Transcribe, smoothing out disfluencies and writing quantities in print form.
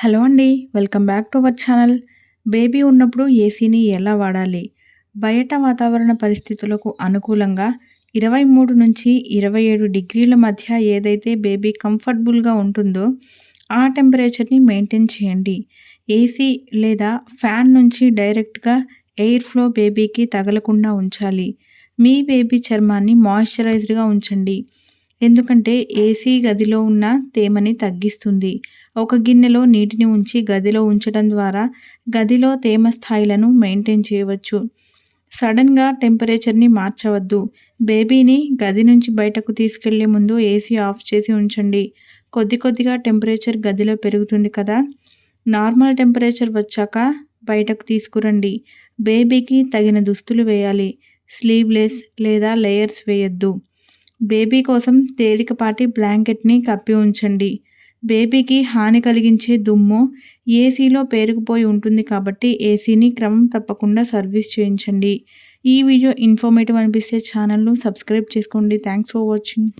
Hello అండి. Welcome back to our channel. Baby ఉన్నప్పుడు ఏసీని ఎలా వాడాలి? బయట వాతావరణ పరిస్థితులకు అనుకూలంగా 23-27 డిగ్రీల మధ్య ఏదైతే బేబీ కంఫర్టబుల్‌గా ఉంటుందో, ఆ టెంపరేచర్‌ని మెయింటైన్ చేయండి. ఏసీ లేదా ఫ్యాన్ నుంచి డైరెక్ట్‌గా ఎయిర్ ఫ్లో బేబీకి తగలకుండా ఉంచాలి. మీ బేబీ చర్మాన్ని మాయిశ్చరైజ్డ్‌గా ఉంచండి. ఎందుకంటే ఏసీ గదిలో ఉన్న తేమని తగ్గిస్తుంది. ఒక గిన్నెలో నీటిని ఉంచి గదిలో ఉంచడం ద్వారా గదిలో తేమ స్థాయిలను మెయింటైన్ చేయవచ్చు. సడన్‌గా టెంపరేచర్‌ని మార్చవద్దు. బేబీని గది నుంచి బయటకు తీసుకెళ్లే ముందు ఏసీ ఆఫ్ చేసి ఉంచండి. కొద్ది కొద్దిగా టెంపరేచర్ గదిలో పెరుగుతుంది కదా! నార్మల్ టెంపరేచర్ వచ్చాక బయటకు తీసుకురండి. బేబీకి తగిన దుస్తులు వేయాలి. స్లీవ్‌లెస్ లేదా లేయర్స్ వేయొద్దు. బేబీ కోసం తేలికపాటి బ్లాంకెట్‌ని కప్పి ఉంచండి. బేబీకి హాని కలిగించే దుమ్ము ఏసీలో పేరుకుపోయి ఉంటుంది కాబట్టి ఏసీని క్రమం తప్పకుండా సర్వీస్ చేయించండి. ఈ వీడియో ఇన్ఫర్మేటివ్ అనిపిస్తే ఛానల్‌ను సబ్స్క్రైబ్ చేసుకోండి. Thanks for watching.